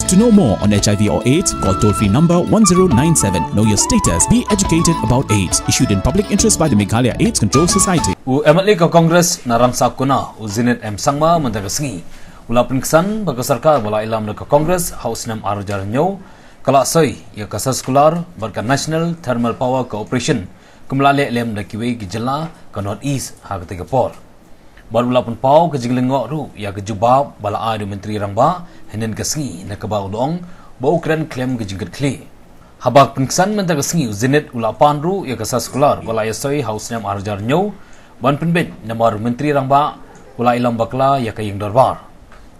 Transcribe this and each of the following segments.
To know more on HIV or AIDS, call toll-free number 1097. Know your status. Be educated about AIDS. Issued in public interest by the Meghalaya AIDS Control Society. MLA ka Congress narang sakuna Zenith sangma mendagasngi. Ula Pynksan bagi sarkar bala ilam ka Congress House nam arjar nyo kala soi ya ka Soskular berka National Thermal Power Corporation kumlale lem da kiwe ki jylla ka North East ha ka Khubor. Bar ula pun pau ke Jingkynnoh ru ya ke jubab bala adu menteri rangba henen kasngi na ka ba udong ba Ukraine claim ke jingkat kli. Habak Pynksan mendagasngi Zenith ula panru ya ka Soskular bala ya soi House nam arjar nyo ban penbet namar menteri rangba ula ilam bakla ya ka ying darbar.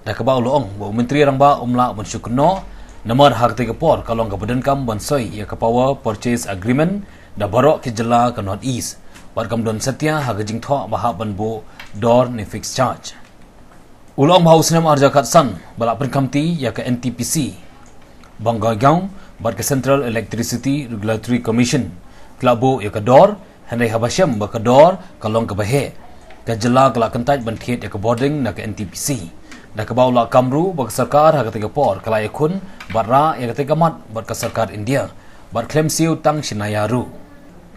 Da ka ba ulong ba menteri rangba umla ban Jingkynnoh namar hak te Khubor kalong ka badan kam ban soi ya ka power purchase agreement da barok ki jylla ka North East. Barkam don setia hak Jingkynnoh bahab ban bo door ni fixed charge. Ulong House nam arja katsan bala penkamti ya ka NTPC Banggagang bar ka Central Electricity Regulatory Commission klabo ya ka door handai habasham ba ka door kalong ka bahe ka jylla kala kantaj ban thiet ya ka boarding na ka NTPC da ka baula kamru ba ka sarkar ha ka te Khubor kala yakun barra ya ka te gamat bar ka sarkar India bar claim siu tang shinayaru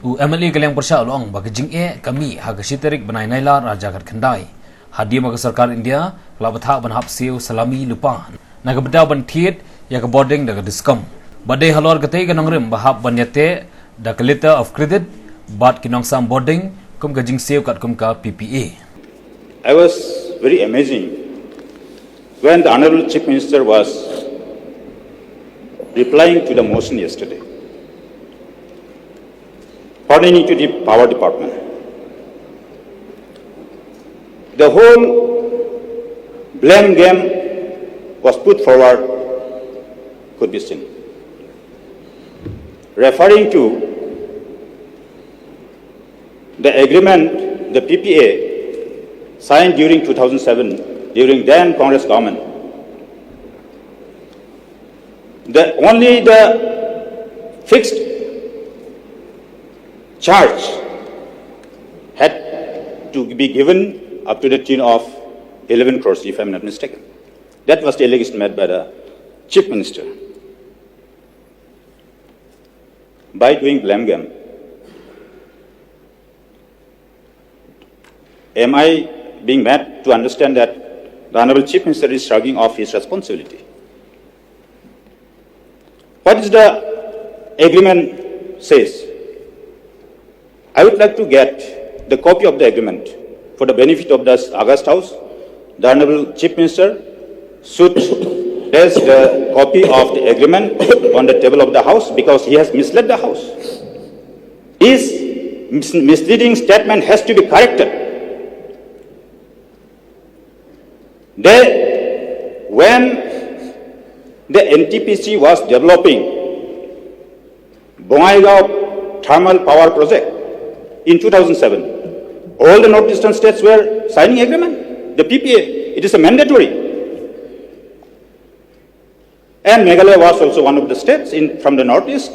u MLA kaleng persha ulong ba ka jingke kami ha ka shiterik banai naila raja kat khandai hadi ma ka sarkar India kala batha ban hap siu salami lupa na ka beda ban thiet ya ka boarding da ka discom badai halor ka te ka nongrim ba hap ban yate da ka letter of credit bat kinong sam boarding kum ka jing siu kat kum ka PPA. I was very amazing when the Honorable Chief Minister was replying to the motion yesterday pertaining to the Power Department. The whole blame game was put forward could be seen. Referring to the agreement, the PPA signed during 2007 during then Congress government, only the fixed charge had to be given up to the tune of 11 crores, if I'm not mistaken. That was the allegation made by the Chief Minister. By doing blame game, am I being made to understand that the Honorable Chief Minister is shrugging off his responsibility? What is the agreement says? I would like to get the copy of the agreement for the benefit of the August House. The Honorable Chief Minister should place the copy of the agreement on the table of the House because he has misled the House. His misleading statement has to be corrected. When the NTPC was developing Bongaigaon thermal power project in 2007, all the northeastern states were signing agreement. The PPA, it is a mandatory. And Meghalaya was also one of the states from the northeast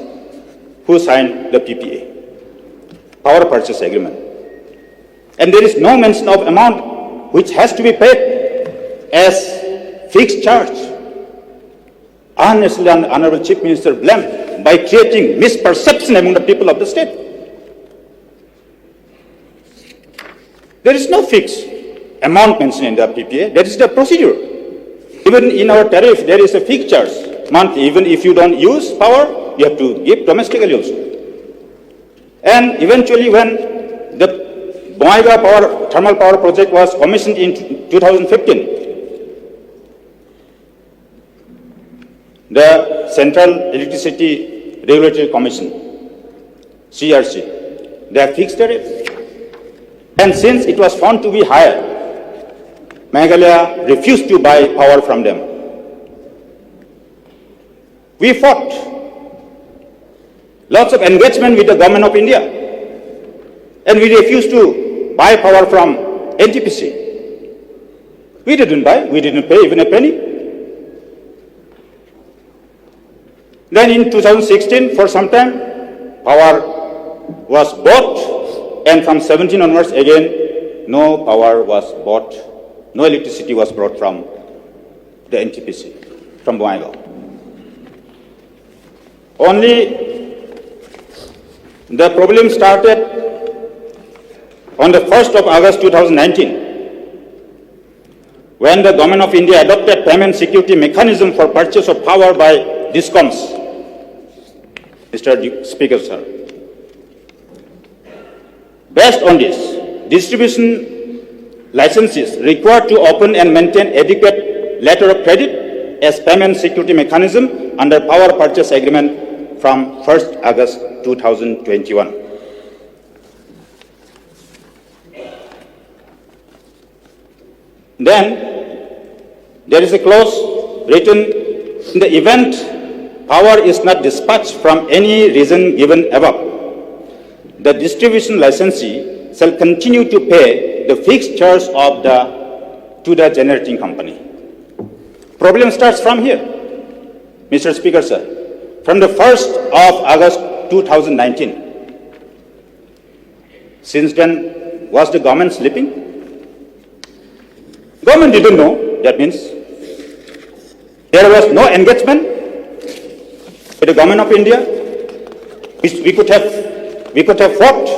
who signed the PPA, power purchase agreement. And there is no mention of amount which has to be paid as fixed charge. Honestly, Honorable Chief Minister blamed by creating misperception among the people of the state. There is no fixed amount mentioned in the PPA. That is the procedure. Even in our tariff, there is a fixed charge monthly. Even if you don't use power, you have to give domestically also. And eventually, when the Bongaigaon thermal power project was commissioned in 2015, the Central Electricity Regulatory Commission, CRC, they have fixed tariff. And since it was found to be higher, Meghalaya refused to buy power from them. We fought lots of engagement with the government of India, and we refused to buy power from NTPC. We didn't buy, we didn't pay even a penny. Then in 2016, for some time, power was bought, and from 17 onwards again, no power was bought, no electricity was brought from the NTPC, from Bongaigaon. Only the problem started on the 1st of August 2019, when the Government of India adopted payment security mechanism for purchase of power by DISCOMs. Mr. Speaker, sir. Based on this, distribution licenses required to open and maintain adequate letter of credit as payment security mechanism under power purchase agreement from 1st August 2021. Then there is a clause written, in the event power is not dispatched from any reason given above, the distribution licensee shall continue to pay the fixed charge to the generating company. Problem starts from here, Mr. Speaker, sir. From the 1st of August 2019. Since then, was the government sleeping? Government didn't know. That means there was no engagement with the Government of India. We could have fought.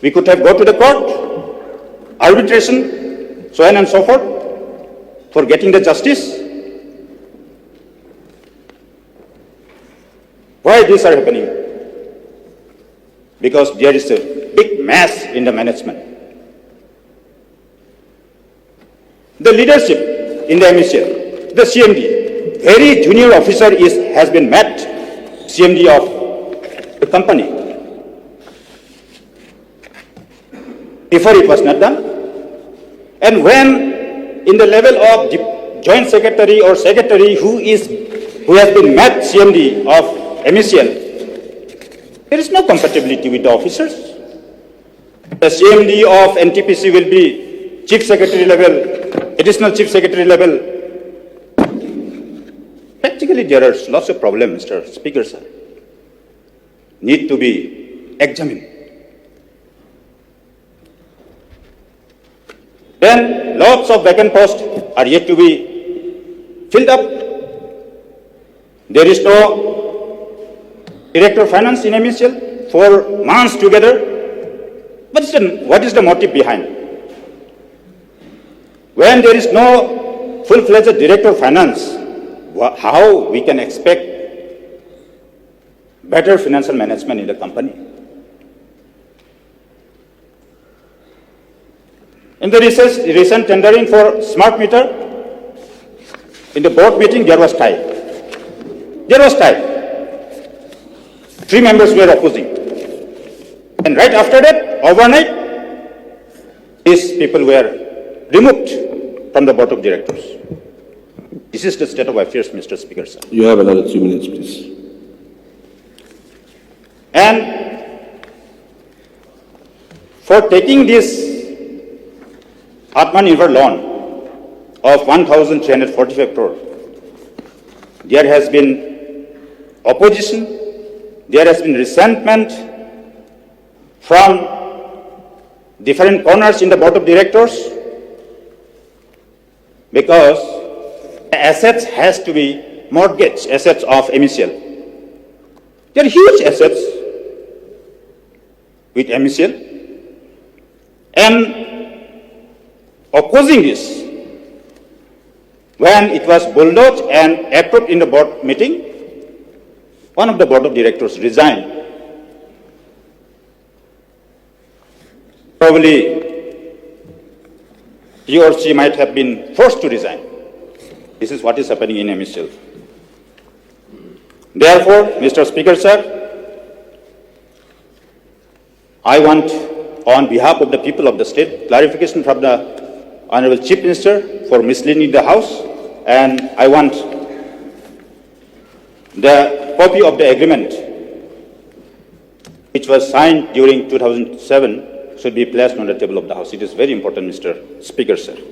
We could have gone to the court, arbitration, so on and so forth, for getting the justice. Why these are happening? Because there is a big mess in the management. The leadership in the MECL, the CMD, very junior officer has been met, CMD of the company. Before it was not done. And when in the level of the joint secretary or secretary who has been met CMD of MECL, there is no compatibility with the officers. The CMD of NTPC will be chief secretary level, additional chief secretary level. Practically there are lots of problems, Mr. Speaker, sir. Need to be examined. Then lots of vacant posts are yet to be filled up. There is no Director of Finance in MECL for months together. What is the motive behind? When there is no full-fledged Director of Finance, how we can expect better financial management in the company? In the recent tendering for smart meter, in the board meeting there was tie. There was tie. 3 members were opposing. And right after that, overnight, these people were removed from the board of directors. This is the state of affairs, Mr. Speaker, sir. You have another 2 minutes, please. And for taking this Atmanirbhar loan of 1,345 crore, there has been opposition. There has been resentment from different corners in the board of directors, because the assets has to be mortgage assets of MECL. They are huge assets with MECL, and opposing this, when it was bulldozed and approved in the board meeting, one of the board of directors resigned. Probably he or she might have been forced to resign. This is what is happening in MECL. Therefore, Mr. Speaker, sir, I want, on behalf of the people of the state, clarification from the Honorable Chief Minister for misleading the House, and I want the copy of the agreement which was signed during 2007 should be placed on the table of the House. It is very important, Mr. Speaker, sir.